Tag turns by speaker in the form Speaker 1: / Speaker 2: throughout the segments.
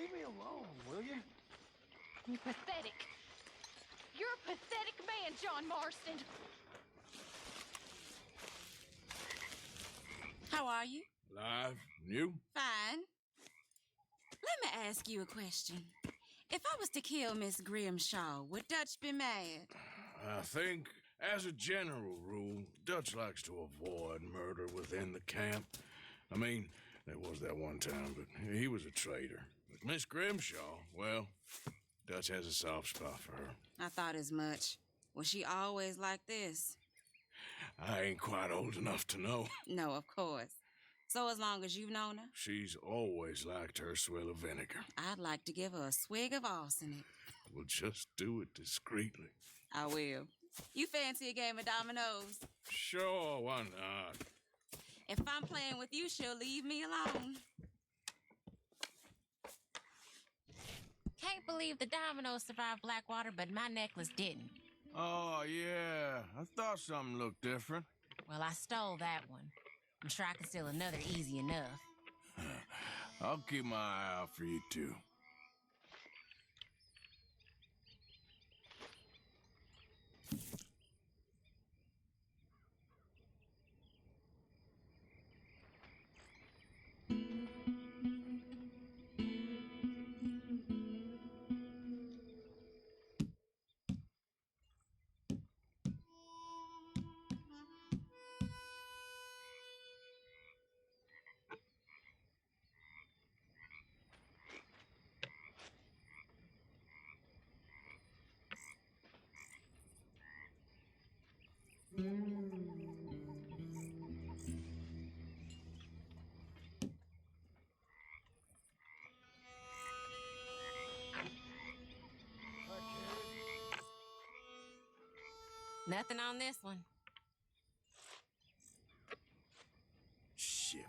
Speaker 1: leave me alone, will you?
Speaker 2: You pathetic. You're a pathetic man, John Marston.
Speaker 3: How are you?
Speaker 4: Alive. You?
Speaker 3: Fine. Let me ask you a question. If I was to kill Miss Grimshaw, would Dutch be mad?
Speaker 4: I think, as a general rule, Dutch likes to avoid murder within the camp. I mean, there was that one time, but he was a traitor. But Miss Grimshaw, well, Dutch has a soft spot for her.
Speaker 3: I thought as much. Was she always like this?
Speaker 4: I ain't quite old enough to know.
Speaker 3: No, of course. So as long as you've known her?
Speaker 4: She's always liked her swill of vinegar.
Speaker 3: I'd like to give her a swig of arsenic.
Speaker 4: We'll just do it discreetly.
Speaker 3: I will. You fancy a game of dominoes?
Speaker 4: Sure, why not?
Speaker 3: If I'm playing with you, she'll leave me alone.
Speaker 5: Can't believe the dominoes survived Blackwater, but my necklace didn't.
Speaker 4: Oh, yeah. I thought something looked different.
Speaker 5: Well, I stole that one. I'm sure I can steal another easy enough.
Speaker 4: I'll keep my eye out for you, too.
Speaker 5: Nothing on this one.
Speaker 4: Shit.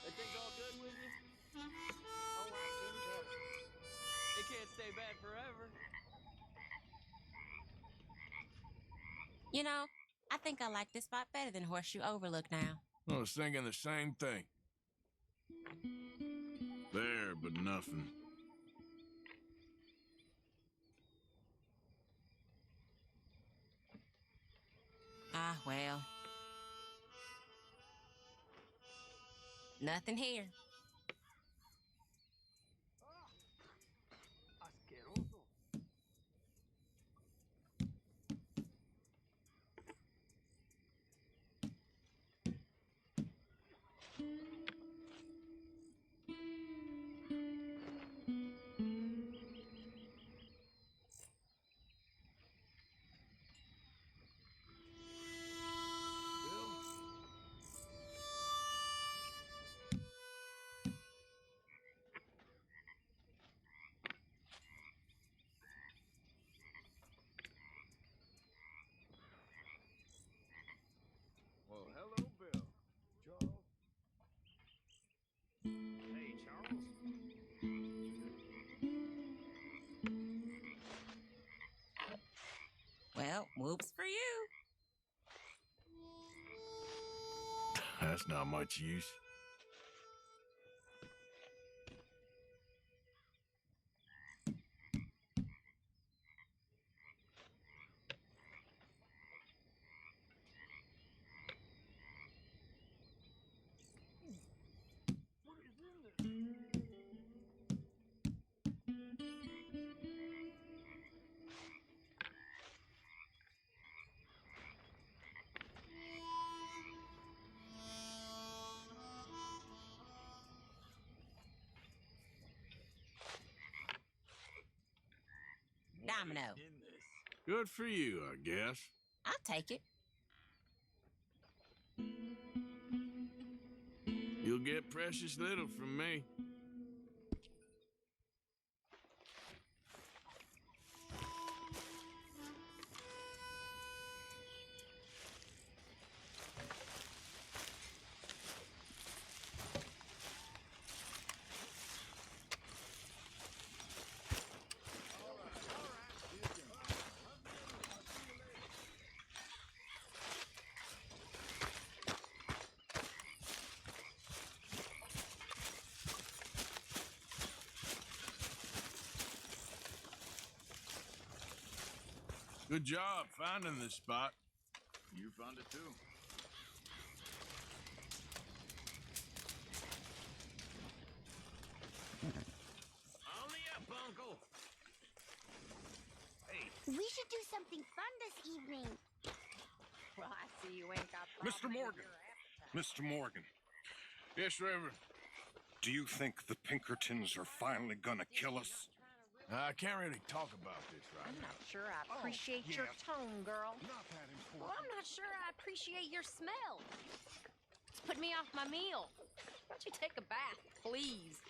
Speaker 1: Everything's all good with you? Oh, I couldn't tell. It can't stay bad forever.
Speaker 5: You know, I think I like this spot better than Horseshoe Overlook now.
Speaker 4: I was thinking the same thing. There, but nothing.
Speaker 5: Ah, well. Nothing here.
Speaker 1: Asqueroso. Well, hello, Bill. Charles. Hey, Charles.
Speaker 3: Well, whoops for you.
Speaker 4: That's not much use.
Speaker 1: What is in this?
Speaker 5: Domino.
Speaker 1: What is in this?
Speaker 4: Good for you, I guess.
Speaker 5: I'll take it.
Speaker 4: You'll get precious little from me. Good job finding this spot. You found it too.
Speaker 1: Only up, Uncle.
Speaker 6: We should do something fun this evening.
Speaker 2: Well, I see you ain't got
Speaker 7: Mr. Morgan. Mr. Morgan,
Speaker 4: Yes, Reverend.
Speaker 7: do you think the Pinkertons are finally gonna kill us?
Speaker 4: I can't really talk about this right
Speaker 2: I'm
Speaker 4: now.
Speaker 2: not sure I appreciate your
Speaker 7: yes.
Speaker 2: tone, girl.
Speaker 7: Not that important.
Speaker 2: Well, I'm not sure I appreciate your smell. It's put me off my meal. Why don't you take a bath, please?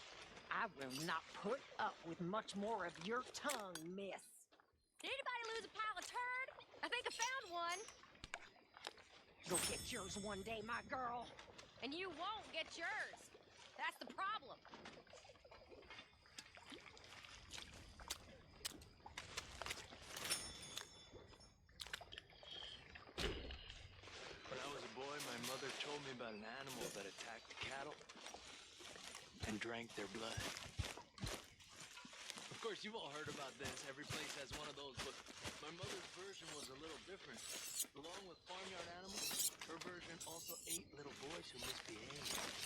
Speaker 2: I will not put up with much more of your tongue, miss. Did anybody lose a pile of turd? I think I found one. Go get yours one day, my girl. And you won't get yours. That's the problem.
Speaker 1: When I was a boy, my mother told me about an animal that attacked cattle and drank their blood. Of course, you've all heard about this. Every place has one of those, but my mother's version was a little different. Along with farmyard animals, her version also ate little boys who misbehaved.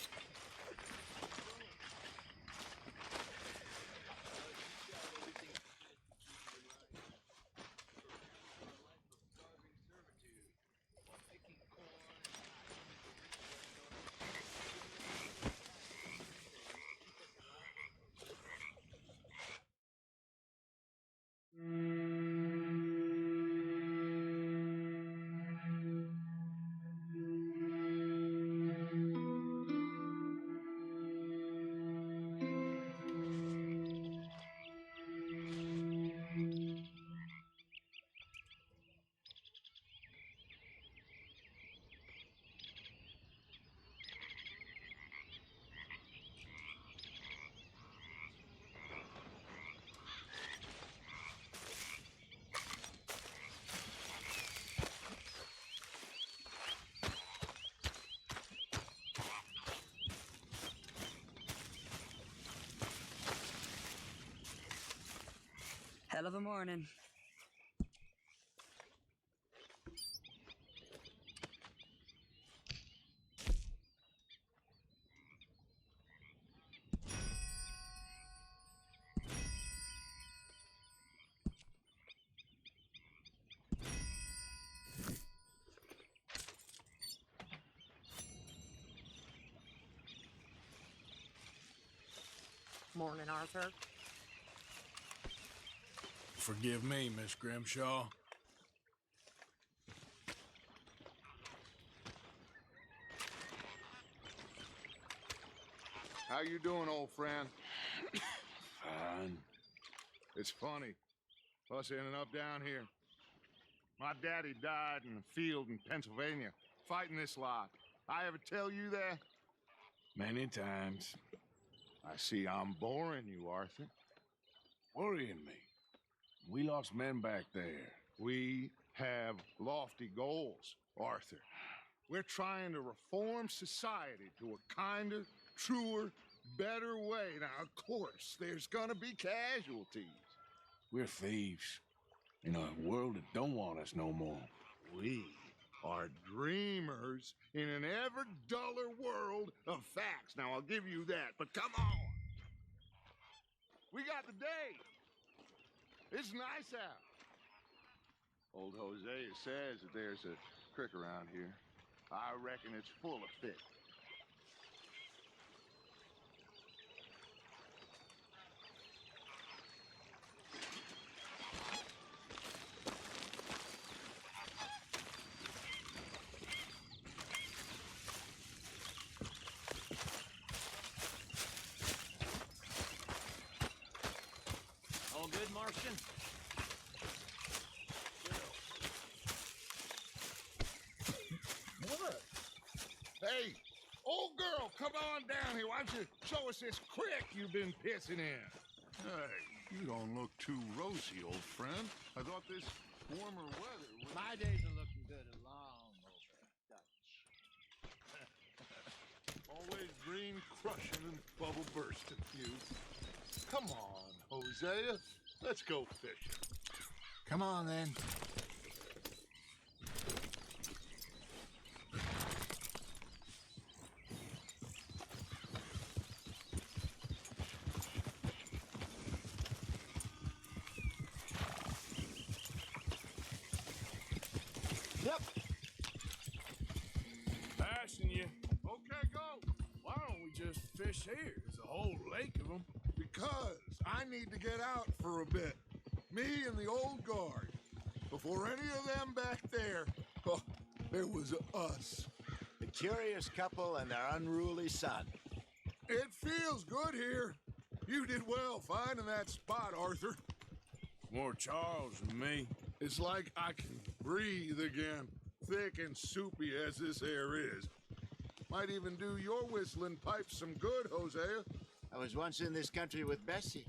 Speaker 8: Hell of a morning.
Speaker 2: Morning, Arthur.
Speaker 4: Forgive me, Miss Grimshaw.
Speaker 9: How you doing, old friend?
Speaker 4: Fine.
Speaker 9: It's funny, us ending up down here. My daddy died in a field in Pennsylvania, fighting this lot. I ever tell you that?
Speaker 4: Many times.
Speaker 9: I see I'm boring you, Arthur.
Speaker 4: Worrying me. We lost men back there.
Speaker 9: We have lofty goals, Arthur. We're trying to reform society to a kinder, truer, better way. Now, of course, there's gonna be casualties.
Speaker 4: We're thieves. In a world that don't want us no more.
Speaker 9: We are dreamers in an ever duller world of facts. Now, I'll give you that, but come on. We got the day. It's nice out. Old Hosea says that there's a creek around here. I reckon it's full of fish.
Speaker 1: All good, Martian?
Speaker 9: What? Hey, old girl, come on down here. Why don't you show us this creek you've been pissing in?
Speaker 10: Hey, you don't look too rosy, old friend. I thought this warmer weather would...
Speaker 1: My days are looking good along over, Dutch.
Speaker 10: Always green crushing and bubble bursting, you. Come on, Hosea. Let's go fishing.
Speaker 11: Come on, then.
Speaker 4: fish here? There's a whole lake of them.
Speaker 9: Because I need to get out for a bit. Me and the old guard. Before any of them back there, oh, there was us.
Speaker 8: The curious couple and their unruly son.
Speaker 9: It feels good here. You did well finding that spot, Arthur.
Speaker 4: More Charles than me.
Speaker 9: It's like I can breathe again, thick and soupy as this air is. Might even do your whistling pipes some good, Hosea.
Speaker 8: I was once in this country with Bessie.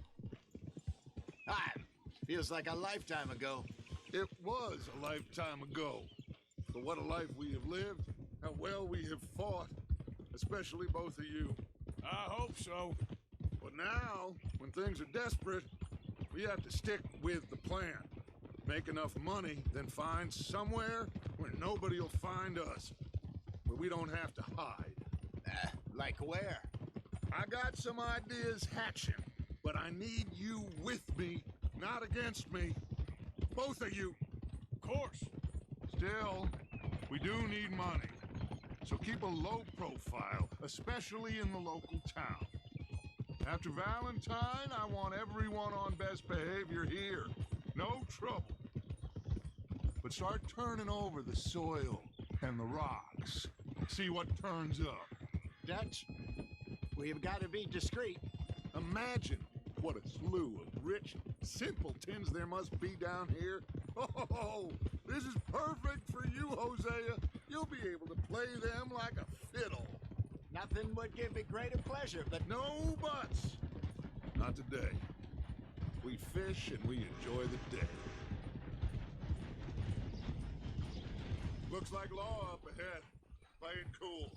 Speaker 8: Feels like a lifetime ago.
Speaker 9: It was a lifetime ago. But what a life we have lived, how well we have fought, especially both of you.
Speaker 4: I hope so.
Speaker 9: But now, when things are desperate, we have to stick with the plan. Make enough money, then find somewhere where nobody will find us. Where we don't have to hide.
Speaker 8: Like where?
Speaker 9: I got some ideas hatching, but I need you with me, not against me. Both of you.
Speaker 4: Of course.
Speaker 9: Still, we do need money. So keep a low profile, especially in the local town. After Valentine, I want everyone on best behavior here. No trouble. But start turning over the soil and the rocks. See what turns up.
Speaker 8: Dutch, we've got to be discreet.
Speaker 9: Imagine what a slew of rich simpletons there must be down here. Oh, this is perfect for you, Hosea. You'll be able to play them like a fiddle.
Speaker 8: Nothing would give me greater pleasure, but
Speaker 9: No buts. Not today. We fish and we enjoy the day. Looks like law up ahead. Play it cool.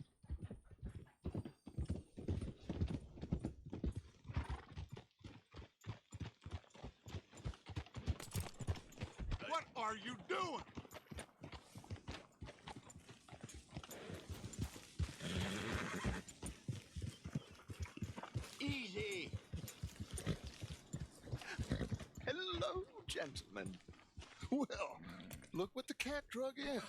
Speaker 9: What are you doing?
Speaker 8: easy.
Speaker 9: Hello, gentlemen. Well, look what the cat drug in.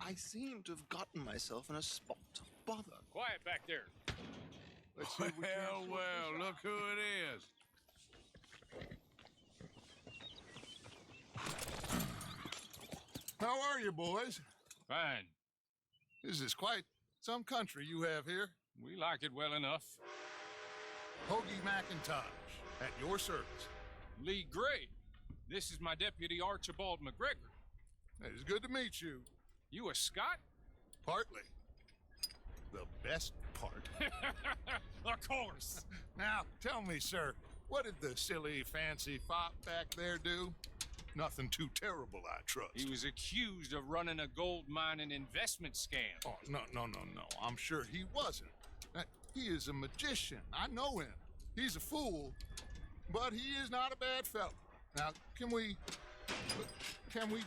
Speaker 9: I seem to have gotten myself in a spot of bother.
Speaker 11: Quiet back there.
Speaker 9: Let's see if we can't sort this
Speaker 4: Look
Speaker 9: out.
Speaker 4: who it is.
Speaker 9: How are you, boys?
Speaker 11: Fine.
Speaker 9: This is quite some country you have here.
Speaker 11: We like it well enough.
Speaker 9: Hoagie McIntosh, at your service.
Speaker 11: Lee Gray. This is my deputy Archibald McGregor.
Speaker 9: It is good to meet you.
Speaker 11: You a Scot?
Speaker 9: Partly. The best part.
Speaker 11: Of course.
Speaker 9: Now, tell me, sir, what did the silly, fancy fop back there do? Nothing too terrible, I trust.
Speaker 11: He was accused of running a gold mining investment scam.
Speaker 9: Oh, no. I'm sure he wasn't. He is a magician. I know him. He's a fool, but he is not a bad fellow. Now, can we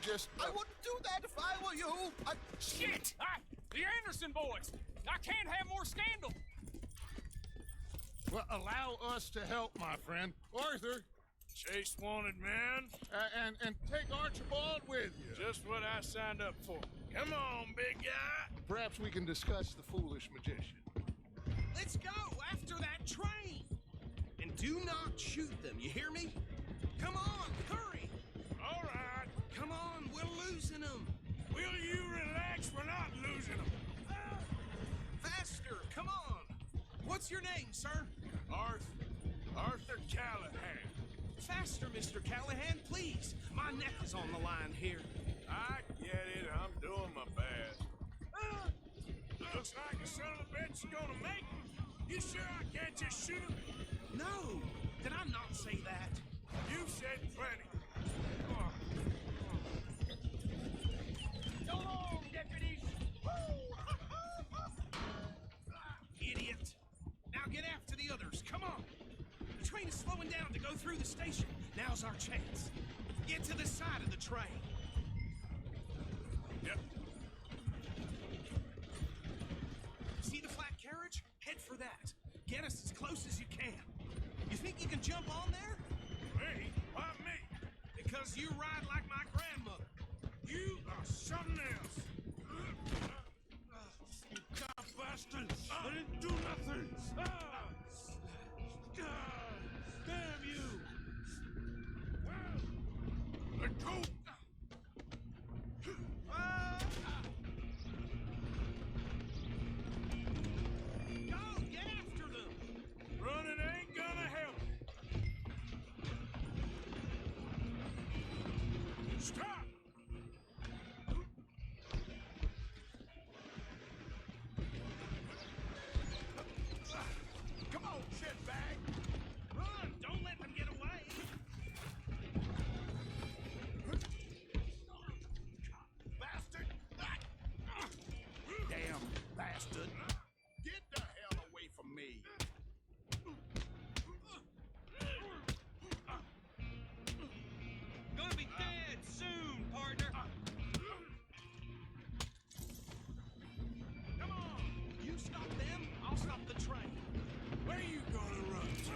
Speaker 9: just...
Speaker 8: I wouldn't do that if I were you.
Speaker 11: Shit! The Anderson boys! I can't have more scandal!
Speaker 9: Well, allow us to help, my friend. Arthur,
Speaker 4: Chase wanted man.
Speaker 9: and take Archibald with you.
Speaker 4: Just what I signed up for. Come on, big guy.
Speaker 9: Perhaps we can discuss the foolish magician.
Speaker 12: Let's go after that train! And do not shoot them, you hear me? Come on, hurry!
Speaker 4: All right.
Speaker 12: Come on, we're losing them!
Speaker 4: Will you relax? We're not losing them.
Speaker 12: Faster, come on! What's your name, sir?
Speaker 4: Arthur Callahan.
Speaker 12: Faster, Mr. Callahan, please! My neck is on the line here.
Speaker 4: I get it. I'm doing my best. Looks like the son of a bitch is gonna make me. You sure I can't just shoot him?
Speaker 12: No! Did I not say that?
Speaker 4: You said plenty.
Speaker 12: So long, deputies! Idiot! Now get after the others, come on! The train is slowing down to go through the station. Now's our chance. Get to the side of the train.
Speaker 4: Yep.
Speaker 12: See the flat carriage? Head for that. Get us as close as you can. You think you can jump on there?
Speaker 4: Me? Why me?
Speaker 12: Because you ride like my grandmother.
Speaker 4: You are something else. You cop
Speaker 9: bastard! I didn't do nothing! Damn you! Let go!
Speaker 12: Go! Get after them!
Speaker 9: Running ain't gonna help! Stop! Come on, shitbag!
Speaker 12: Run! Don't let them get away!
Speaker 9: Bastard! Damn bastard! Get the hell away from me!
Speaker 12: Gonna be dead soon, partner! Come on! You stop them, I'll stop the train.
Speaker 9: Where you gonna run to?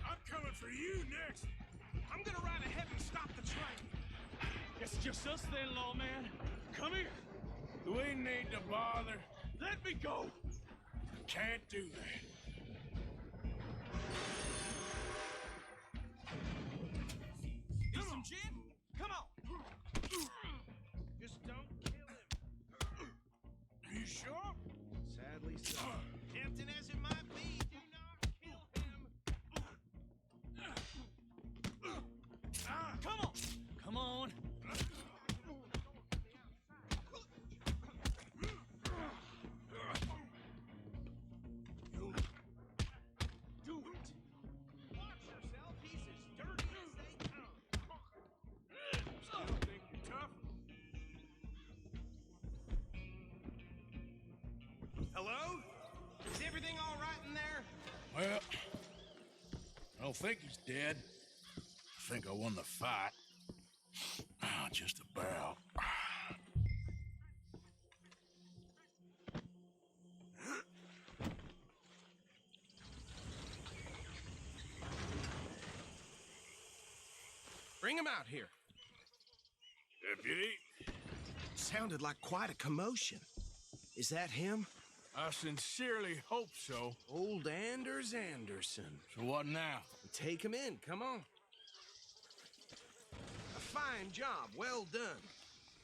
Speaker 9: I'm coming for you next!
Speaker 12: I'm gonna ride ahead and stop the train.
Speaker 11: It's just us then, lawman. Come here.
Speaker 9: Do we need to bother?
Speaker 11: Let me go.
Speaker 9: Can't do that.
Speaker 12: Need some gin? Come on! Just don't kill him.
Speaker 9: You sure?
Speaker 12: Sadly so. Tempting as it might be, do not kill him.
Speaker 11: Come on. Come on.
Speaker 12: Do it. Watch yourself, he's as dirty as they come.
Speaker 9: Still think you're tough?
Speaker 12: Hello? Is everything all right in there?
Speaker 4: Well, I don't think he's dead. I think I won the fight. Just about.
Speaker 12: Bring him out here.
Speaker 9: Deputy?
Speaker 12: Sounded like quite a commotion. Is that him?
Speaker 4: I sincerely hope so.
Speaker 12: Old Anders Anderson.
Speaker 4: So what now?
Speaker 12: Take him in, come on. A fine job, well done.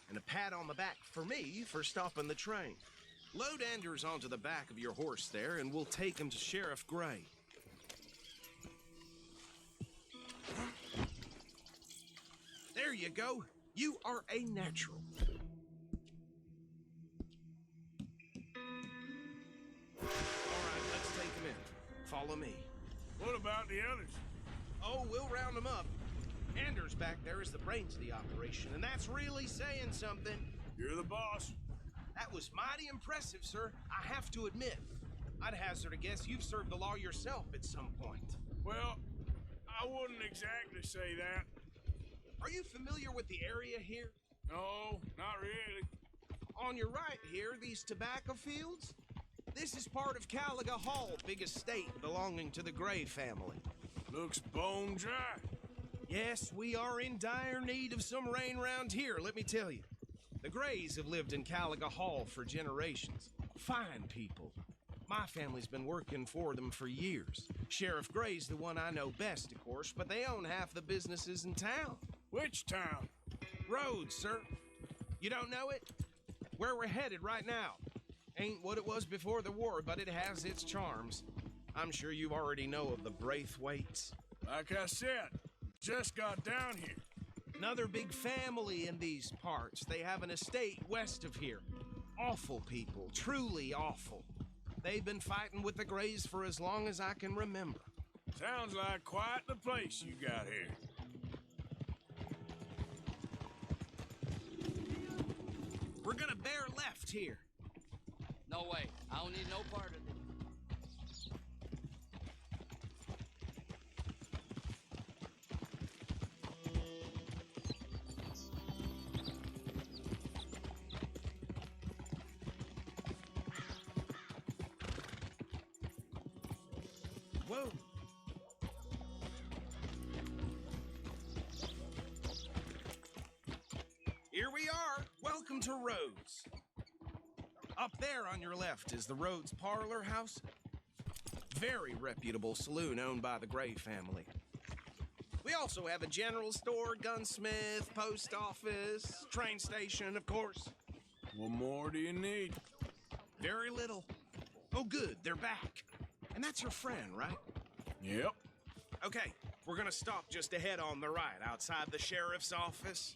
Speaker 12: And a pat on the back for me for stopping the train. Load Anders onto the back of your horse there, and we'll take him to Sheriff Gray. There you go. You are a natural. All right, let's take him in. Follow me.
Speaker 9: What about the others?
Speaker 12: Oh, we'll round them up. Anders back there is the brains of the operation, and that's really saying something.
Speaker 9: You're the boss.
Speaker 12: That was mighty impressive, sir. I have to admit. I'd hazard a guess you've served the law yourself at some point.
Speaker 9: Well, I wouldn't exactly say that.
Speaker 12: Are you familiar with the area here?
Speaker 9: No, not really.
Speaker 12: On your right here, these tobacco fields? This is part of Caliga Hall, big estate belonging to the Gray family.
Speaker 9: Looks bone dry.
Speaker 12: Yes, we are in dire need of some rain round here, let me tell you. The Grays have lived in Caliga Hall for generations. Fine people. My family's been working for them for years. Sheriff Gray's the one I know best, of course, but they own half the businesses in town.
Speaker 9: Which town?
Speaker 12: Rhodes, sir. You don't know it? Where we're headed right now. Ain't what it was before the war, but it has its charms. I'm sure you already know of the Braithwaites.
Speaker 9: Like I said, just got down here.
Speaker 12: Another big family in these parts. They have an estate west of here. Awful people, truly awful. They've been fighting with the Grays for as long as I can remember.
Speaker 9: Sounds like quite the place you got here.
Speaker 12: We're gonna bear left here.
Speaker 1: No way. I don't need no part of it.
Speaker 12: Whoa. Welcome to Rhodes. Up there on your left is the Rhodes Parlor House. Very reputable saloon owned by the Gray family. We also have a general store, gunsmith, post office, train station, of course.
Speaker 4: What more do you need?
Speaker 12: Very little. Oh, good, they're back. And that's your friend, right?
Speaker 4: Yep.
Speaker 12: Okay, we're gonna stop just ahead on the right, outside the sheriff's office.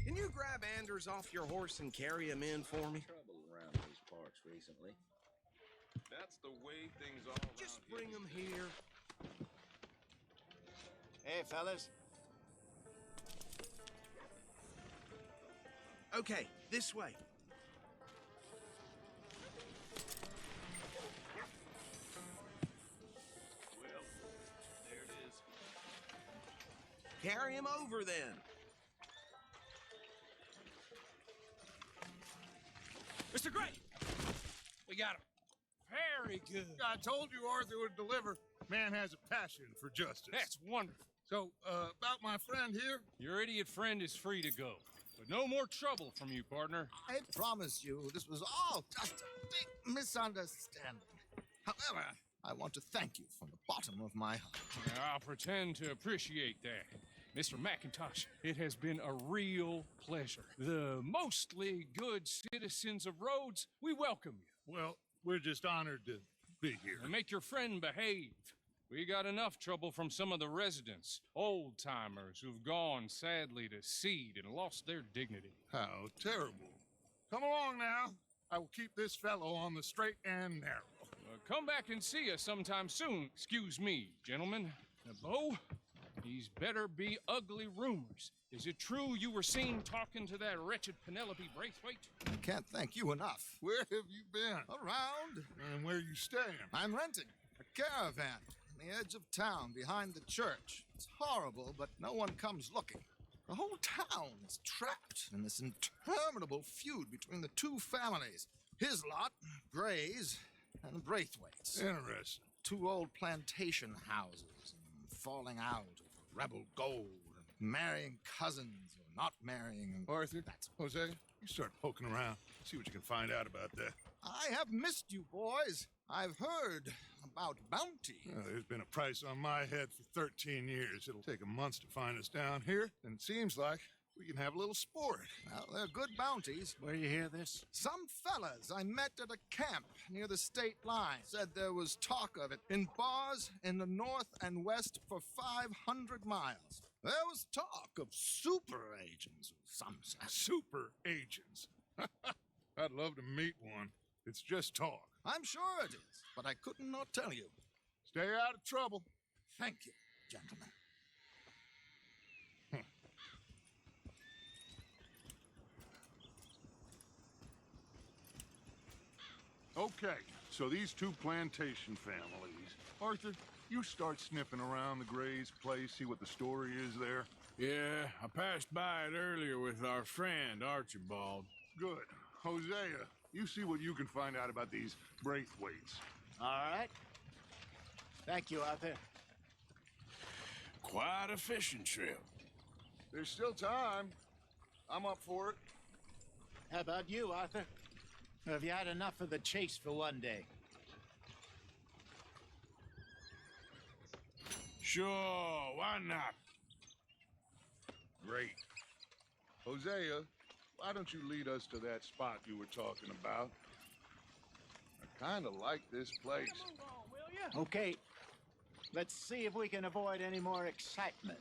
Speaker 12: Can you grab Anders off your horse and carry him in for me?
Speaker 13: Trouble around these parts recently.
Speaker 10: That's the way things are around
Speaker 12: Just bring him here.
Speaker 8: Hey, fellas.
Speaker 12: Okay, this way.
Speaker 1: Well, there it is.
Speaker 12: Carry him over then. Mr. Gray!
Speaker 11: We got him. Very good.
Speaker 9: I told you Arthur would deliver. Man has a passion for justice.
Speaker 11: That's wonderful.
Speaker 9: So, about my friend here?
Speaker 11: Your idiot friend is free to go. But no more trouble from you, partner.
Speaker 14: I promise you, this was all just a big misunderstanding. However, I want to thank you from the bottom of my heart.
Speaker 11: I'll pretend to appreciate that. Mr. McIntosh, it has been a real pleasure. The mostly good citizens of Rhodes, we welcome you.
Speaker 9: Well, we're just honored to be here.
Speaker 11: And make your friend behave. We got enough trouble from some of the residents, old-timers who've gone, sadly, to seed and lost their dignity.
Speaker 9: How terrible. Come along now. I will keep this fellow on the straight and narrow.
Speaker 11: Come back and see us sometime soon. Excuse me, gentlemen. Bo, these better be ugly rumors. Is it true you were seen talking to that wretched Penelope Braithwaite?
Speaker 14: I can't thank you enough.
Speaker 9: Where have you been?
Speaker 14: Around.
Speaker 9: And where you staying?
Speaker 14: I'm renting a caravan on the edge of town behind the church. It's horrible, but no one comes looking. The whole town is trapped in this interminable feud between the two families. His lot, Gray's, and the Braithwaites.
Speaker 9: Interesting.
Speaker 14: Two old plantation houses, and falling out over rebel gold, and marrying cousins or not marrying.
Speaker 9: Arthur, Jose, you start poking around. See what you can find out about that.
Speaker 14: I have missed you, boys. I've heard about bounty.
Speaker 9: There's been a price on my head for 13 years. It'll take a month to find us down here, and it seems like we can have a little sport.
Speaker 14: Well, they're good bounties.
Speaker 8: Where you hear this?
Speaker 14: Some fellas I met at a camp near the state line said there was talk of it in bars in the north and west for 500 miles. There was talk of super agents of some sort.
Speaker 9: Super agents. I'd love to meet one. It's just talk.
Speaker 14: I'm sure it is, but I could not tell you.
Speaker 9: Stay out of trouble.
Speaker 14: Thank you, gentlemen.
Speaker 10: Okay, so these two plantation families. Arthur, you start sniffing around the Gray's place, see what the story is there.
Speaker 4: Yeah, I passed by it earlier with our friend, Archibald.
Speaker 10: Good. Hosea, you see what you can find out about these Braithwaites.
Speaker 8: All right. Thank you, Arthur.
Speaker 4: Quite a fishing trip.
Speaker 9: There's still time. I'm up for it.
Speaker 8: How about you, Arthur? Have you had enough of the chase for one day?
Speaker 4: Sure, why not?
Speaker 9: Great. Hosea, why don't you lead us to that spot you were talking about? I kind of like this place.
Speaker 11: Move on, will you?
Speaker 8: Okay. Let's see if we can avoid any more excitement.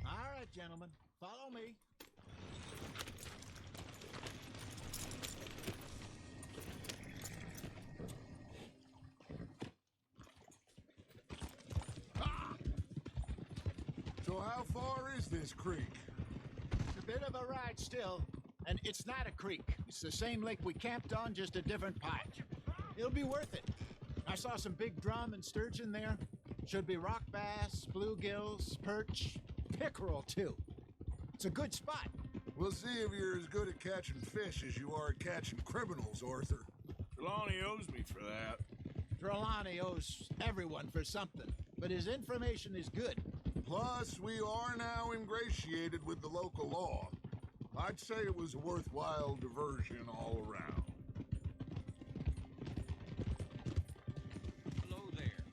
Speaker 8: All right, gentlemen, follow me.
Speaker 9: So how far is this creek?
Speaker 8: It's a bit of a ride still, and it's not a creek. It's the same lake we camped on, just a different part. It'll be worth it. I saw some big drum and sturgeon there. Should be rock bass, bluegills, perch, pickerel too. It's a good spot.
Speaker 9: We'll see if you're as good at catching fish as you are at catching criminals, Arthur.
Speaker 4: Trelawney owes me for that.
Speaker 8: Trelawney owes everyone for something, but his information is good.
Speaker 9: Plus, we are now ingratiated with the local law. I'd say it was a worthwhile diversion all around.
Speaker 13: Hello there.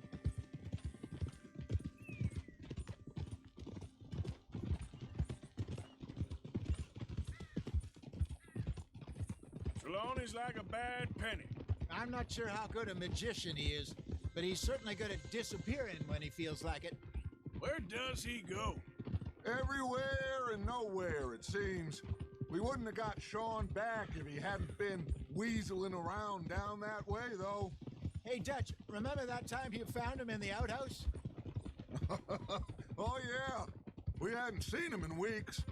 Speaker 4: Trelawney's like a bad penny.
Speaker 8: I'm not sure how good a magician he is, but he's certainly good at disappearing when he feels like it.
Speaker 4: Where does he go?
Speaker 9: Everywhere and nowhere, it seems. We wouldn't have got Sean back if he hadn't been weaseling around down that way, though.
Speaker 8: Hey, Dutch, remember that time you found him in the outhouse?
Speaker 9: Oh, yeah. We hadn't seen him in weeks.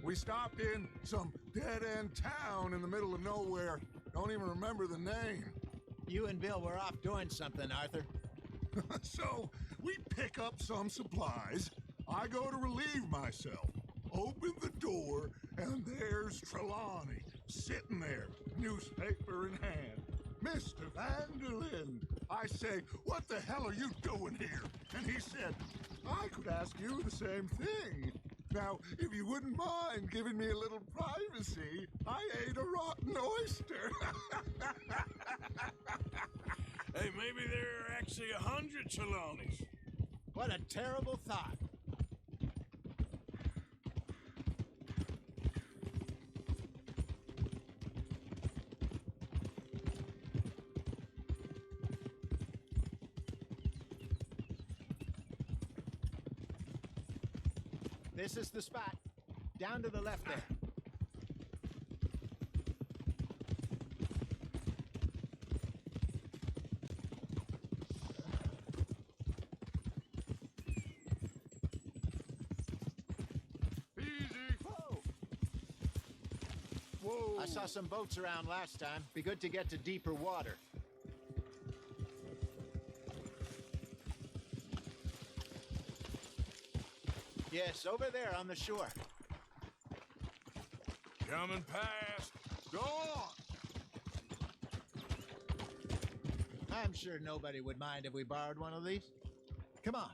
Speaker 9: We stopped in some dead-end town in the middle of nowhere. Don't even remember the name.
Speaker 8: You and Bill were off doing something, Arthur.
Speaker 9: So, we pick up some supplies. I go to relieve myself. Open the door, and there's Trelawney, sitting there, newspaper in hand. Mr. Vanderlyn. I say, what the hell are you doing here? And he said, I could ask you the same thing. Now, if you wouldn't mind giving me a little privacy, I ate a rotten oyster.
Speaker 4: Hey, maybe there are actually 100 Trelawneys.
Speaker 8: What a terrible thought. This is the spot. Down to the left there.
Speaker 9: Easy.
Speaker 8: Whoa.
Speaker 9: Whoa.
Speaker 8: I saw some boats around last time. Be good to get to deeper water. Yes, over there on the shore.
Speaker 4: Coming past.
Speaker 9: Go on.
Speaker 8: I'm sure nobody would mind if we borrowed one of these. Come on.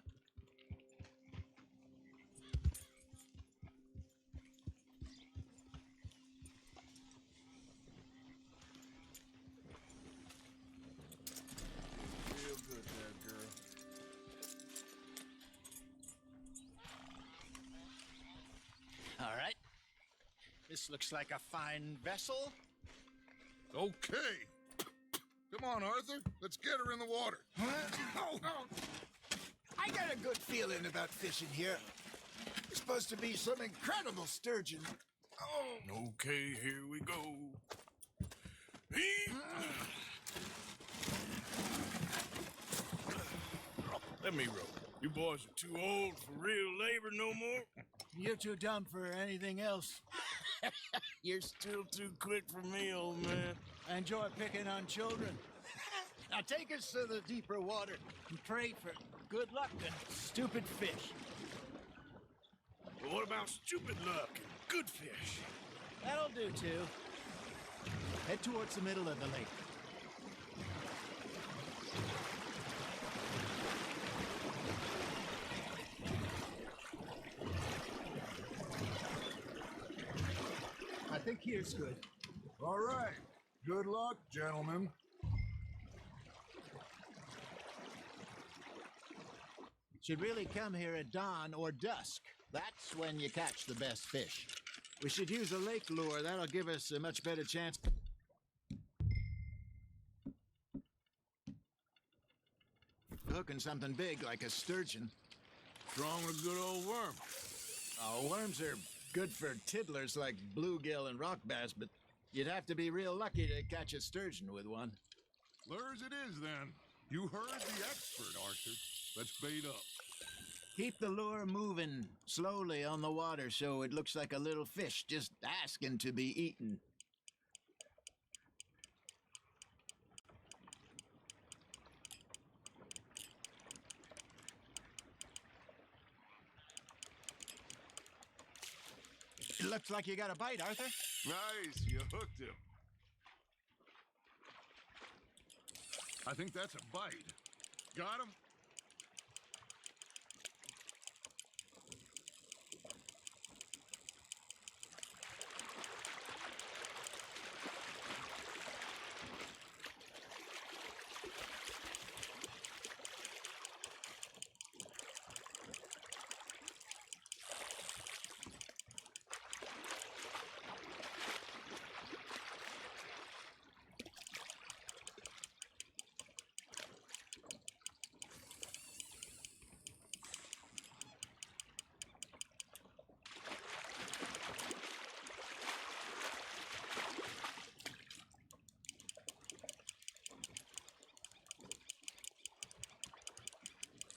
Speaker 4: Real good there, girl.
Speaker 8: All right. This looks like a fine vessel.
Speaker 9: Okay. Come on, Arthur. Let's get her in the water.
Speaker 8: Oh. I got a good feeling about fishing here. It's supposed to be some incredible sturgeon. Oh.
Speaker 4: Okay, here we go. Let me row. You boys are too old for real labor no more.
Speaker 8: You're too dumb for anything else.
Speaker 4: You're still too quick for me, old man.
Speaker 8: I enjoy picking on children. Now take us to the deeper water and pray for good luck and stupid fish.
Speaker 4: But what about stupid luck and good fish?
Speaker 8: That'll do, too. Head towards the middle of the lake. I think here's good.
Speaker 9: All right. Good luck, gentlemen.
Speaker 8: Should really come here at dawn or dusk. That's when you catch the best fish. We should use a lake lure. That'll give us a much better chance. Hooking something big like a sturgeon.
Speaker 4: Strong with a good old worm.
Speaker 8: Oh, worms are good for tiddlers like bluegill and rock bass, but you'd have to be real lucky to catch a sturgeon with one.
Speaker 10: Lures it is, then. You heard the expert, Arthur. Let's bait up.
Speaker 8: Keep the lure moving slowly on the water so it looks like a little fish just asking to be eaten. looks like you got a bite, Arthur.
Speaker 10: Nice, you hooked him. I think that's a bite. Got him?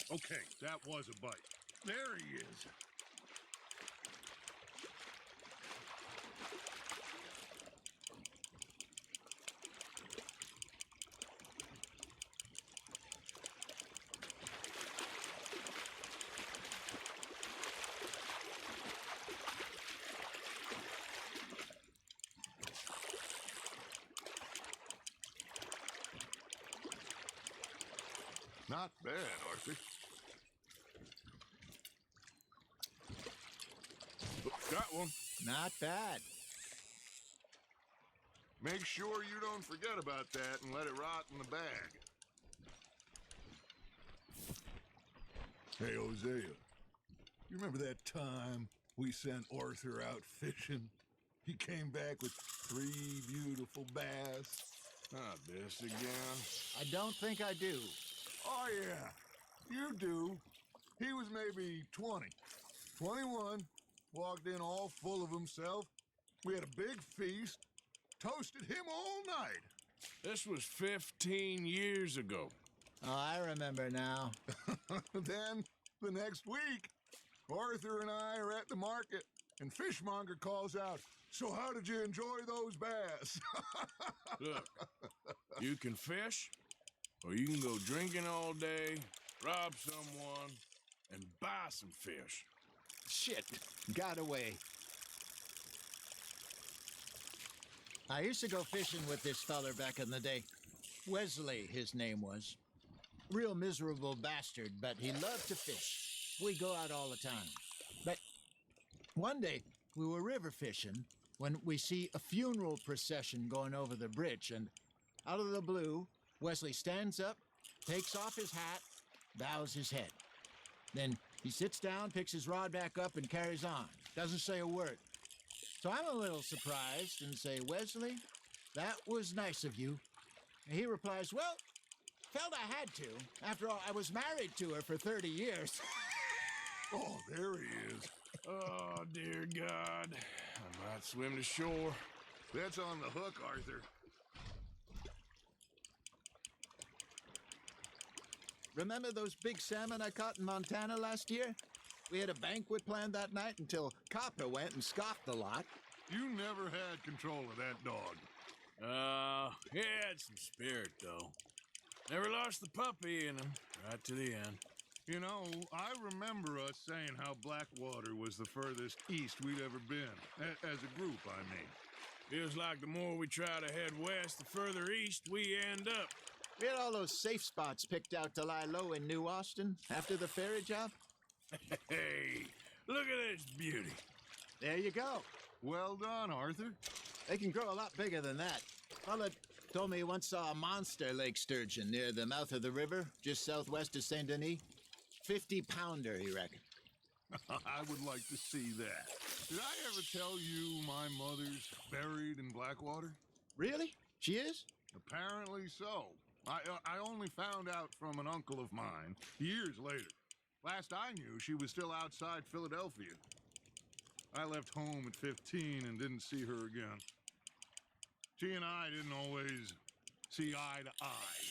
Speaker 10: Okay, that was a bite. There he is. Not bad, Arthur. Got one.
Speaker 8: Not bad.
Speaker 10: Make sure you don't forget about that and let it rot in the bag.
Speaker 9: Hey, Hosea. You remember that time we sent Arthur out fishing? He came back with 3 beautiful bass.
Speaker 10: Not this again.
Speaker 8: I don't think I do.
Speaker 9: Oh, yeah. You do. He was maybe 20. 21. Walked in all full of himself. We had a big feast. Toasted him all night.
Speaker 4: This was 15 years ago.
Speaker 8: Oh, I remember now.
Speaker 9: Then, the next week, Arthur and I are at the market, and Fishmonger calls out, "So how did you enjoy those bass?"
Speaker 4: Look, you can fish, or you can go drinking all day, rob someone, and buy some fish.
Speaker 8: Shit, got away. I used to go fishing with this feller back in the day. Wesley, his name was. Real miserable bastard, but he loved to fish. We go out all the time. But one day, we were river fishing when we see a funeral procession going over the bridge, and out of the blue, Wesley stands up, takes off his hat, bows his head. Then he sits down, picks his rod back up, and carries on. Doesn't say a word. So I'm a little surprised and say, "Wesley, that was nice of you." And he replies, "Well, felt I had to. After all, I was married to her for 30 years.
Speaker 10: Oh, there he is.
Speaker 4: Oh, dear God. I might swim to shore.
Speaker 10: That's on the hook, Arthur.
Speaker 8: Remember those big salmon I caught in Montana last year? We had a banquet planned that night until Copper went and scoffed the lot.
Speaker 10: You never had control of that dog.
Speaker 4: He had some spirit, though. Never lost the puppy in him, right to the end.
Speaker 10: You know, I remember us saying how Blackwater was the furthest east we'd ever been. As a group, I mean.
Speaker 4: Feels like the more we try to head west, the further east we end up.
Speaker 8: We had all those safe spots picked out to lie low in New Austin after the ferry job.
Speaker 4: Hey, look at this beauty.
Speaker 8: There you go.
Speaker 10: Well done, Arthur.
Speaker 8: They can grow a lot bigger than that. Fella told me he once saw a monster lake sturgeon near the mouth of the river, just southwest of Saint Denis. 50-pounder, he reckoned.
Speaker 10: I would like to see that. Did I ever tell you my mother's buried in Blackwater?
Speaker 8: Really? She is?
Speaker 10: Apparently so. I only found out from an uncle of mine years later. Last I knew, she was still outside Philadelphia. I left home at 15 and didn't see her again. She and I didn't always see eye to eye.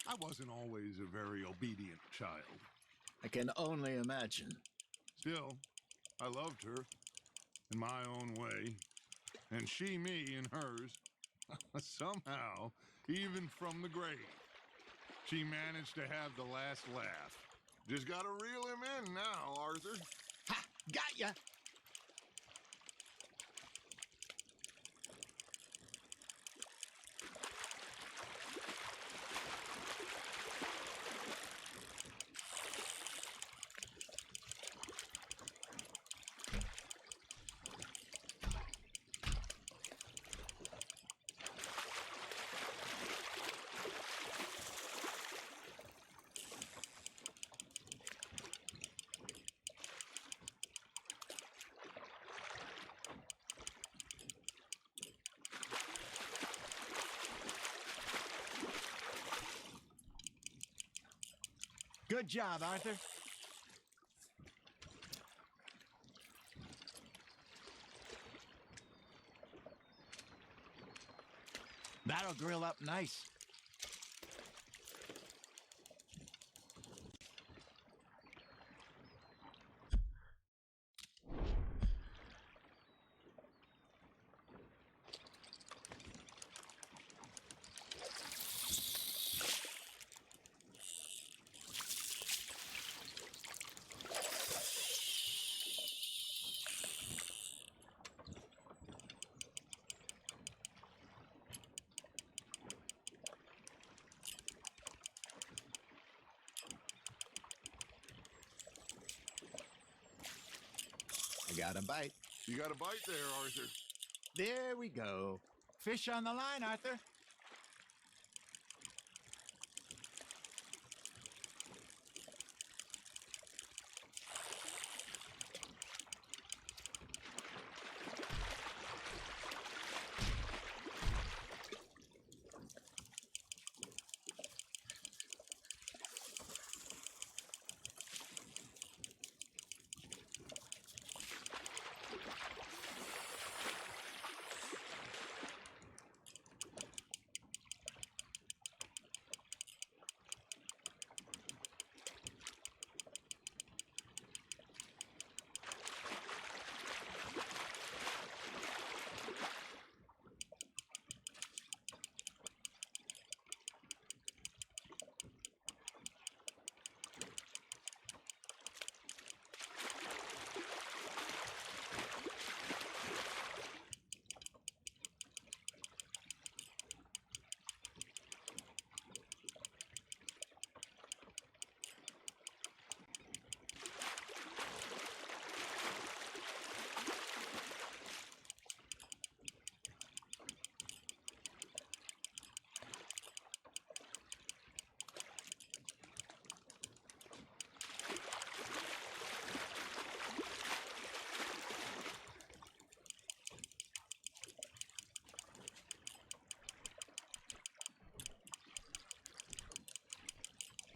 Speaker 10: I wasn't always a very obedient child.
Speaker 8: I can only imagine.
Speaker 10: Still, I loved her in my own way, and she me in hers. Somehow, even from the grave, she managed to have the last laugh. Just gotta reel him in now, Arthur.
Speaker 8: Ha! Got ya! Good job, Arthur. That'll grill up nice. I got a bite.
Speaker 10: You got a bite there, Arthur.
Speaker 8: There we go. Fish on the line, Arthur.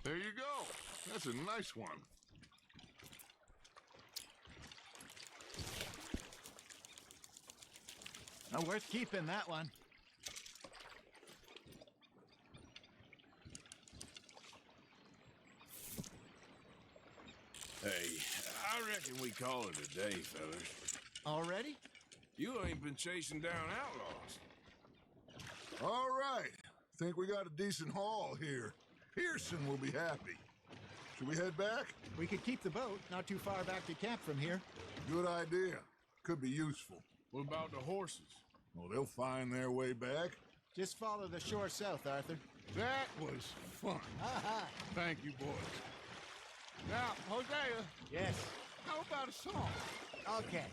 Speaker 10: There you go. That's a nice one.
Speaker 8: Oh, worth keeping, that one.
Speaker 4: Hey, I reckon we call it a day, fellas.
Speaker 8: Already?
Speaker 4: You ain't been chasing down outlaws.
Speaker 9: All right. Think we got a decent haul here. Pearson will be happy. Should we head back?
Speaker 8: We could keep the boat not too far back to camp from here.
Speaker 9: Good idea. Could be useful.
Speaker 4: What about the horses?
Speaker 9: Well, they'll find their way back.
Speaker 8: Just follow the shore south, Arthur.
Speaker 9: That was fun.
Speaker 8: Aha!
Speaker 9: Thank you, boys. Now, Hosea.
Speaker 8: Yes.
Speaker 9: How about a song?
Speaker 8: Okay.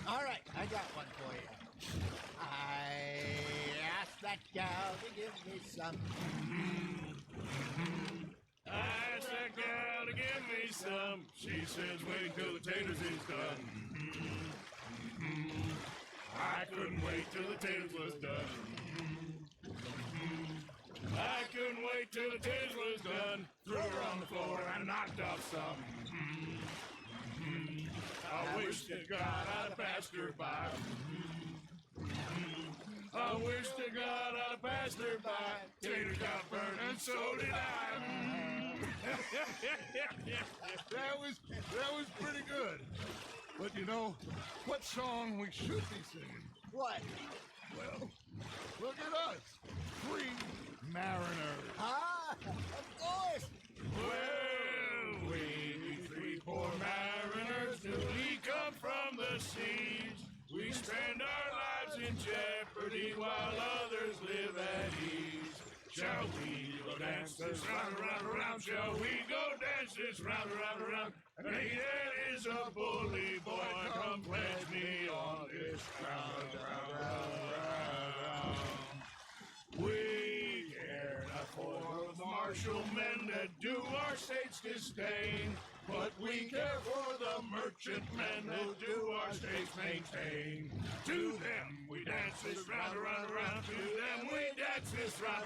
Speaker 8: All right, I got one for you. I asked that gal to give me some.
Speaker 4: I asked that gal to give me some. She says wait till the taters is done. I couldn't wait till the taters was done. I couldn't wait till the taters was done. Threw her on the floor and knocked off some. I wish to God I'd have passed her by. I wish to God I'd have passed her by. Tater got burned and so did I.
Speaker 9: That was pretty good. But you know, what song we should be singing?
Speaker 8: What?
Speaker 9: Well, look at us. Three mariners.
Speaker 8: Ah, of course.
Speaker 4: Well, we three poor mariners, newly come from the seas. We spend our lives in jeopardy while others live at ease. Shall we go dance this round, around, around? Shall we go dance this round, around, around? Hey, there is a bully boy, come pledge me on this round, round, round, round. We care not for the martial men that do our state's disdain, but we care for the merchant men who do our state's maintain. To them we dance this round, around, around. To them we dance.
Speaker 10: That's this round,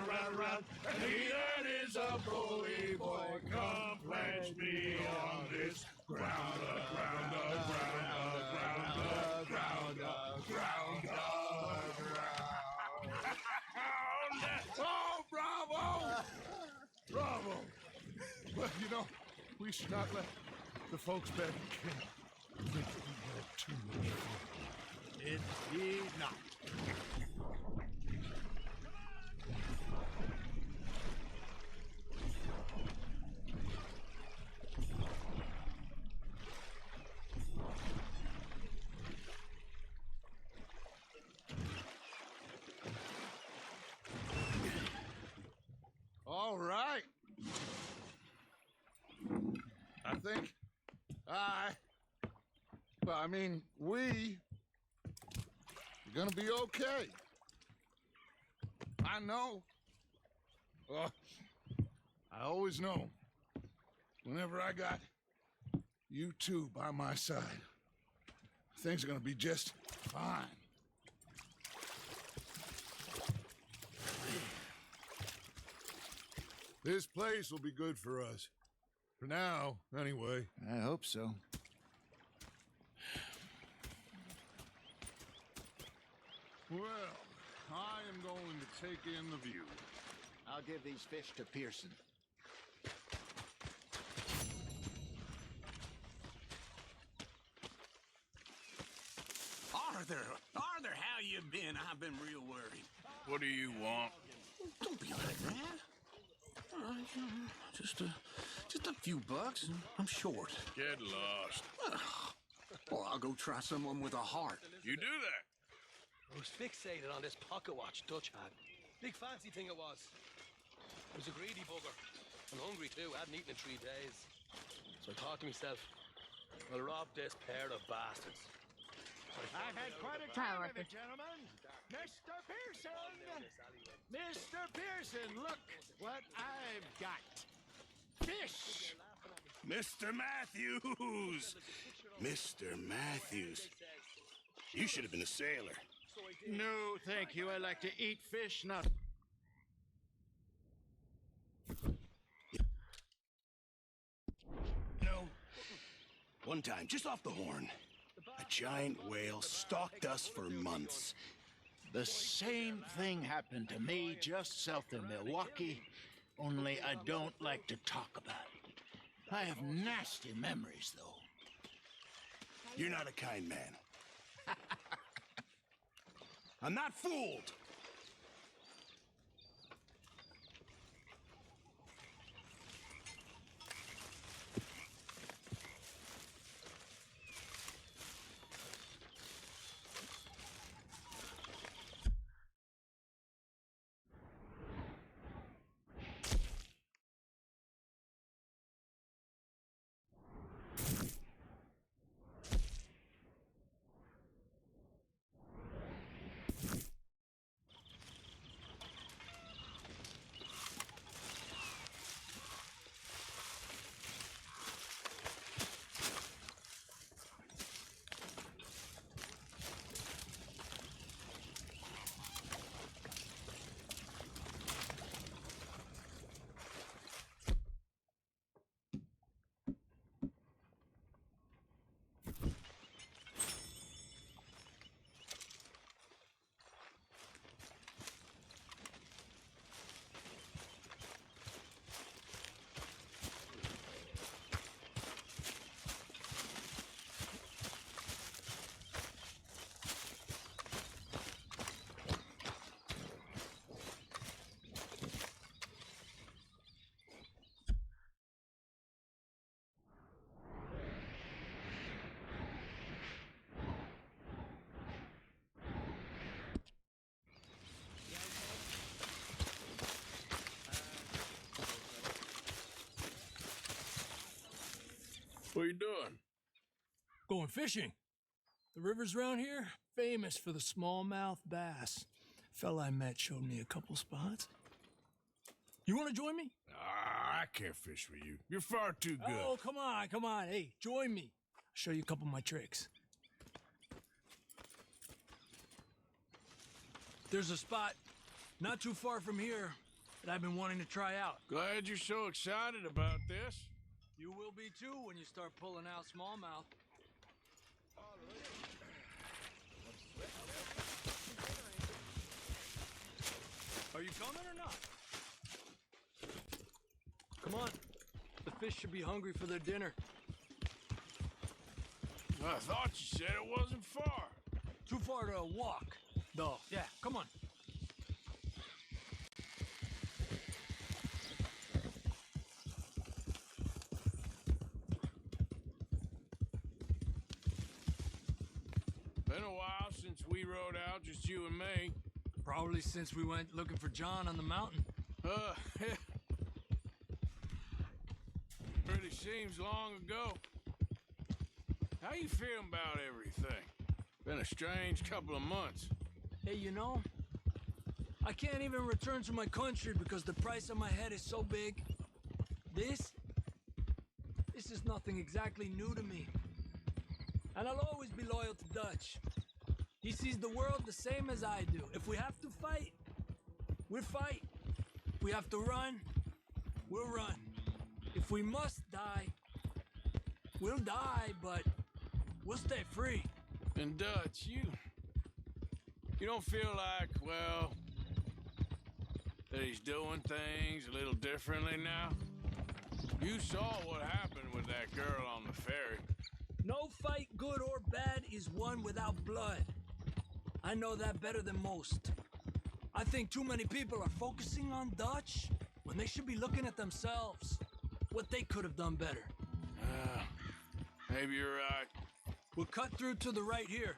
Speaker 10: and he that is a bully boy, come pledge me on this ground. Oh, bravo! Bravo! But, you know, we should not let the folks back in camp think that we had too much fun.
Speaker 8: Indeed not.
Speaker 9: All right. I think we are gonna be okay. I know. Well, I always know. Whenever I got you two by my side, things are gonna be just fine. This place will be good for us. For now, anyway.
Speaker 8: I hope so.
Speaker 10: Well, I am going to take in the view.
Speaker 8: I'll give these fish to Pearson.
Speaker 15: Arthur, how you been? I've been real worried.
Speaker 4: What do you want?
Speaker 15: Don't be like that. Just a few bucks, and I'm short.
Speaker 4: Get lost.
Speaker 15: Well, I'll go try someone with a heart.
Speaker 4: You do that?
Speaker 1: I was fixated on this pocket watch Dutch had. Big fancy thing it was. It was a greedy bugger. I'm hungry too. I hadn't eaten in 3 days. So I thought to myself, I'll rob this pair of bastards.
Speaker 8: I've had quite a time with it, gentlemen. Mr. Pearson! Mr. Pearson, look what I've got. Fish!
Speaker 15: Mr. Matthews! Mr. Matthews. You should have been a sailor.
Speaker 8: No, thank you. I like to eat fish, not...
Speaker 15: No. One time, just off the horn, a giant whale stalked us for months.
Speaker 8: The same thing happened to me just south of Milwaukee, only I don't like to talk about it. I have nasty memories, though.
Speaker 15: You're not a kind man. I'm not fooled.
Speaker 4: What are you doing?
Speaker 16: Going fishing. The rivers around here, famous for the smallmouth bass. Fella I met showed me a couple spots. You want to join me?
Speaker 4: I can't fish with you. You're far too good.
Speaker 16: Oh, come on. Hey, join me. I'll show you a couple of my tricks. There's a spot Not too far from here that I've been wanting to try out.
Speaker 4: Glad you're so excited about this.
Speaker 16: You will be too when you start pulling out smallmouth. Are you coming or not? Come on. The fish should be hungry for their dinner.
Speaker 4: I thought you said it wasn't far.
Speaker 16: Too far to walk, though. Yeah, come on.
Speaker 4: Been a while since we rode out, just you and me.
Speaker 16: Probably since we went looking for John on the mountain.
Speaker 4: Pretty seems long ago. How you feeling about everything? Been a strange couple of months.
Speaker 16: Hey, you know, I can't even return to my country because the price on my head is so big. This is nothing exactly new to me. And I'll always be loyal to Dutch. He sees the world the same as I do. If we have to fight, we'll fight. If we have to run, we'll run. If we must die, we'll die, but we'll stay free.
Speaker 4: And Dutch, you don't feel like, well, that he's doing things a little differently now? You saw what happened with that girl on the ferry.
Speaker 16: No fight, good or bad, is won without blood. I know that better than most. I think too many people are focusing on Dutch when they should be looking at themselves. What they could have done better.
Speaker 4: Maybe you're right.
Speaker 16: We'll cut through to the right here.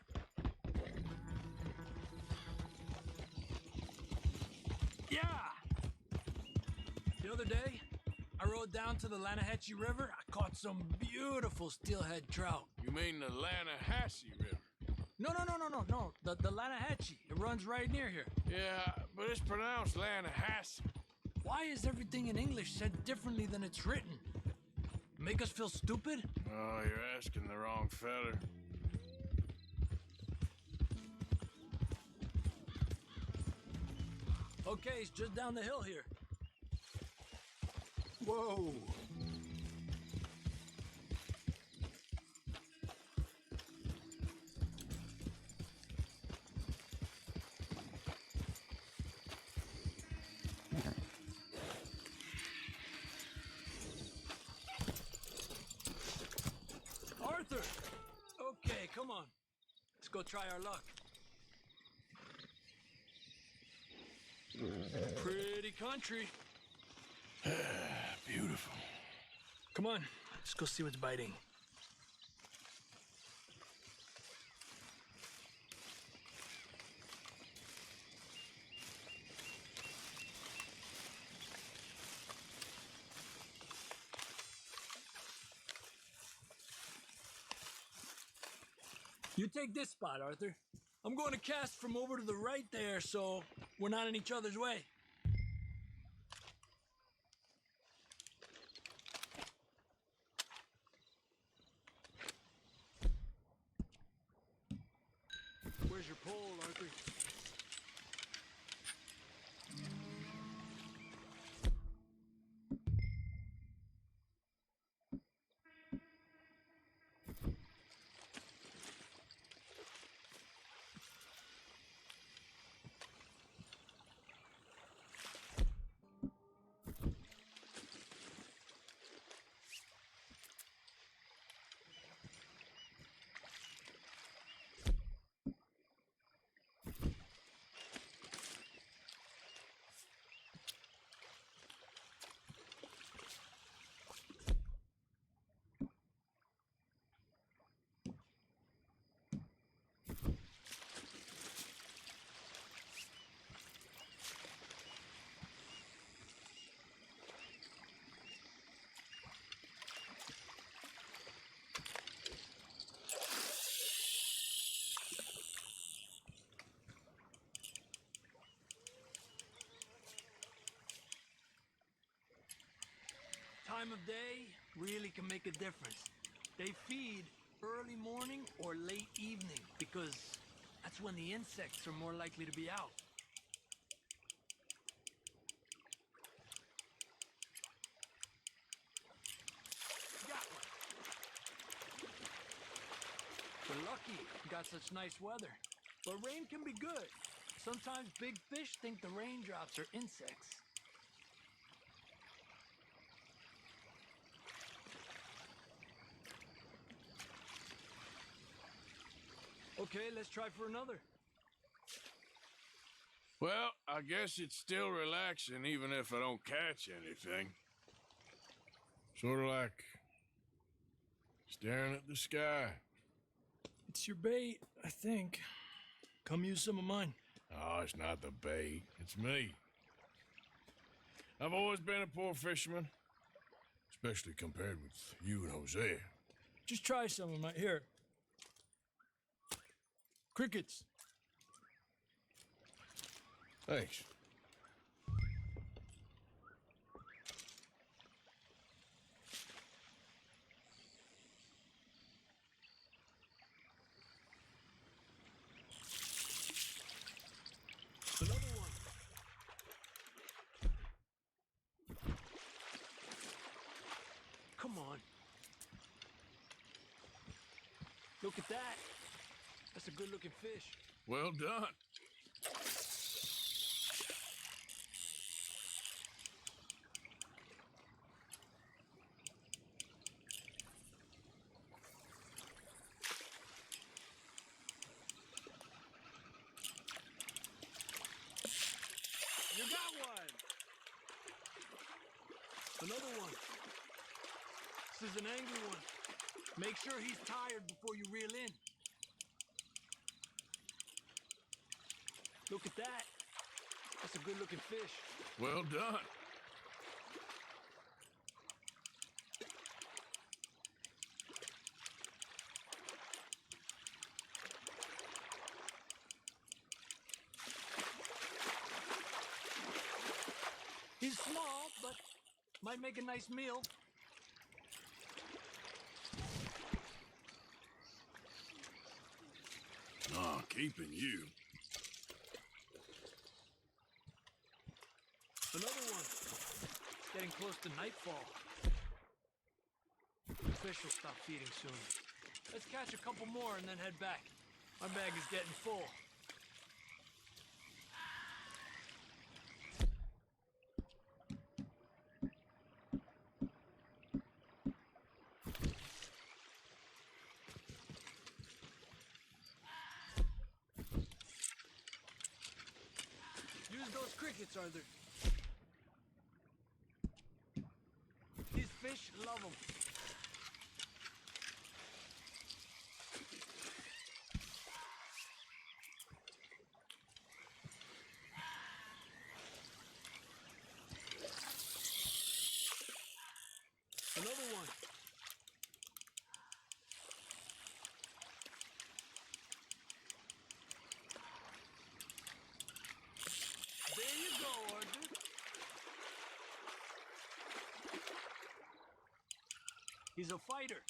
Speaker 16: Yeah! The other day, I rode down to the Lanahatchee River. I caught some beautiful steelhead trout.
Speaker 4: You mean the Lanahatchee River?
Speaker 16: No. The Lanahatchee. It runs right near here.
Speaker 4: Yeah, but it's pronounced Lanahatchee.
Speaker 16: Why is everything in English said differently than it's written? Make us feel stupid?
Speaker 4: Oh, you're asking the wrong feller.
Speaker 16: Okay, it's just down the hill here.
Speaker 9: Whoa.
Speaker 16: Arthur! Okay, come on. Let's go try our luck. Pretty country.
Speaker 4: Beautiful.
Speaker 16: Come on, let's go see what's biting. You take this spot, Arthur. I'm going to cast from over to the right there, so we're not in each other's way. Where's your pole, Arthur? Time of day really can make a difference. They feed early morning or late evening because that's when the insects are more likely to be out. lucky we got such nice weather. But rain can be good. Sometimes big fish think the raindrops are insects. Okay, let's try for another.
Speaker 4: Well, I guess it's still relaxing even if I don't catch anything. Sort of like staring at the sky.
Speaker 16: It's your bait, I think. Come use some of mine.
Speaker 4: Oh, it's not the bait. It's me. I've always been a poor fisherman, especially compared with you and Jose.
Speaker 16: Just try some of my... Here. Crickets.
Speaker 4: Thanks.
Speaker 16: Another one. Come on. Look at that. That's a good-looking fish.
Speaker 4: Well done.
Speaker 16: You got one. Another one. This is an angry one. Make sure he's tired before you reel in. Look at that. That's a good-looking fish.
Speaker 4: Well done.
Speaker 16: He's small, but might make a nice meal.
Speaker 4: Oh, keeping you.
Speaker 16: Another one. Getting close to nightfall. The fish will stop feeding soon. Let's catch a couple more and then head back. My bag is getting full. Use those crickets, Arthur. These fish love them. Another one. There you go, Arthur. He's a fighter.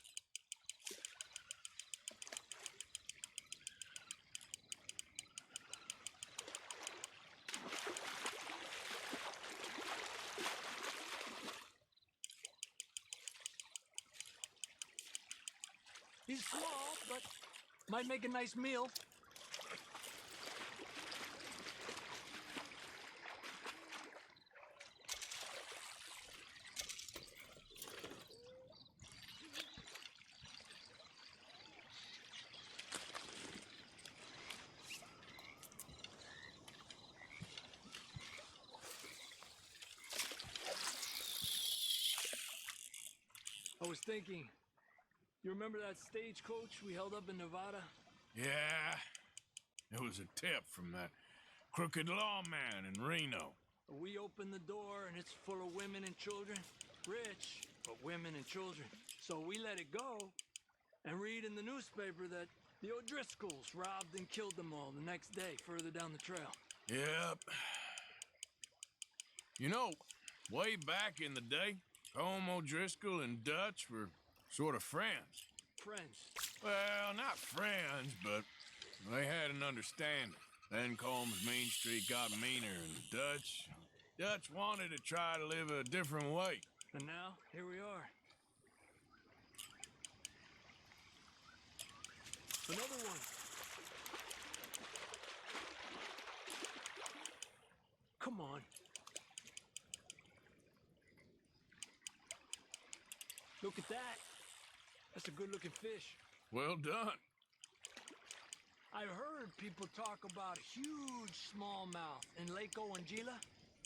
Speaker 16: He's small, but might make a nice meal. I was thinking, you remember that stagecoach we held up in Nevada?
Speaker 4: Yeah, it was a tip from that crooked lawman in Reno.
Speaker 16: We opened the door and it's full of women and children. Rich, but women and children. So we let it go and read in the newspaper that the O'Driscolls robbed and killed them all the next day further down the trail.
Speaker 4: Yep. You know, way back in the day, Home O'Driscoll and Dutch were sort of friends.
Speaker 16: Friends?
Speaker 4: Well, not friends, but they had an understanding. Then Combs Main Street got meaner, and Dutch wanted to try to live a different way.
Speaker 16: And now, here we are. Another one. Come on. Look at that. That's a good-looking fish.
Speaker 4: Well done.
Speaker 16: I've heard people talk about huge smallmouth in Lake Owanjila,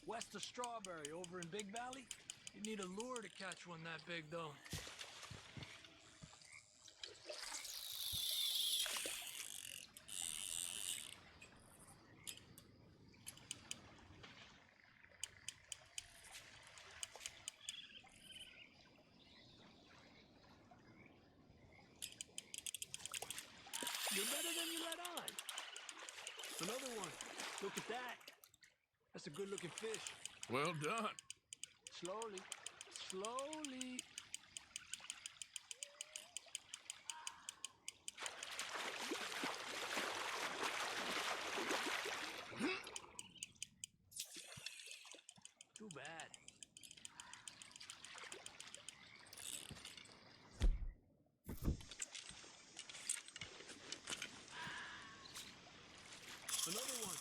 Speaker 16: west of Strawberry, over in Big Valley. You need a lure to catch one that big, though. You're better than you let on. Another one. Look at that. That's a good-looking fish.
Speaker 4: Well done.
Speaker 16: Slowly. Slowly. Too bad. Another one.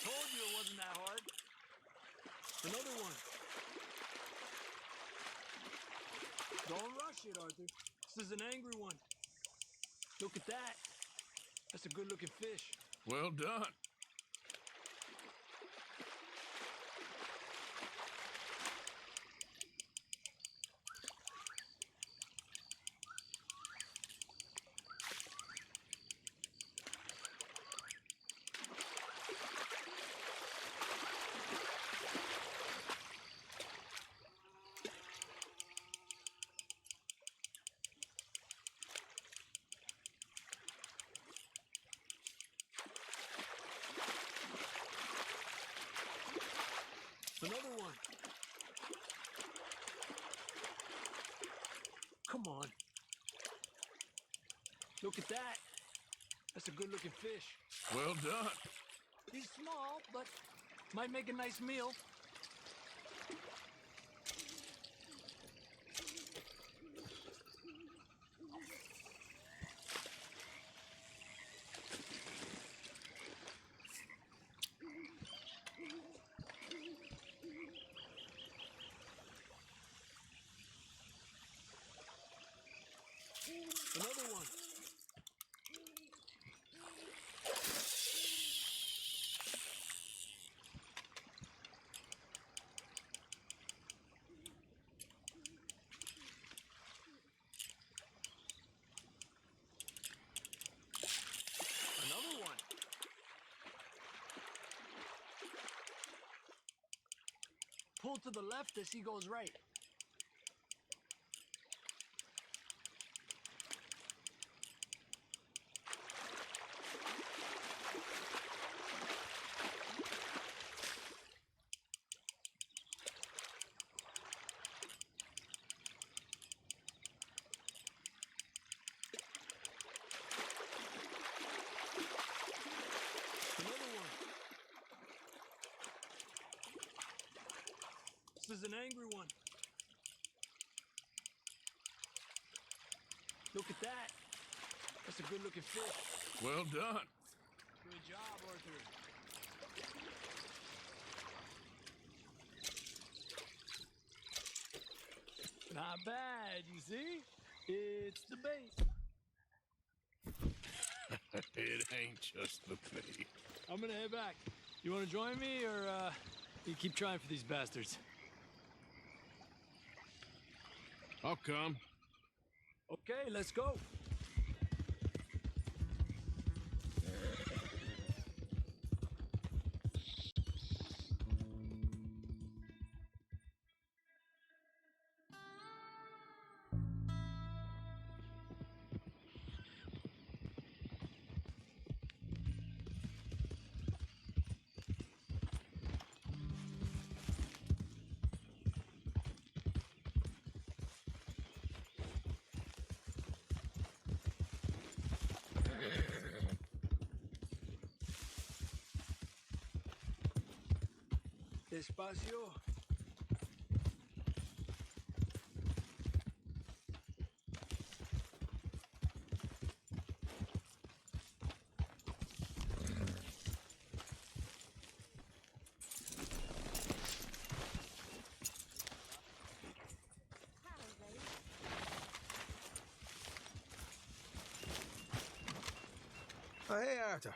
Speaker 16: Told you it wasn't that hard. Another one. Don't rush it, Arthur. This is an angry one. Look at that. That's a good-looking fish.
Speaker 4: Well done.
Speaker 16: Another one. Come on. Look at that. That's a good-looking fish.
Speaker 4: Well done.
Speaker 16: He's small, but might make a nice meal. Another one. Another one. Pull to the left as he goes right. Another one. This is an angry one. Look at that. That's a good-looking fish.
Speaker 4: Well done.
Speaker 16: Good job, Arthur. Not bad, you see? It's the bait.
Speaker 4: It ain't just the bait.
Speaker 16: I'm gonna head back. You wanna join me, or you keep trying for these bastards?
Speaker 4: I'll come.
Speaker 16: Okay, let's go. Despacio.
Speaker 12: Oh, hey, Arthur.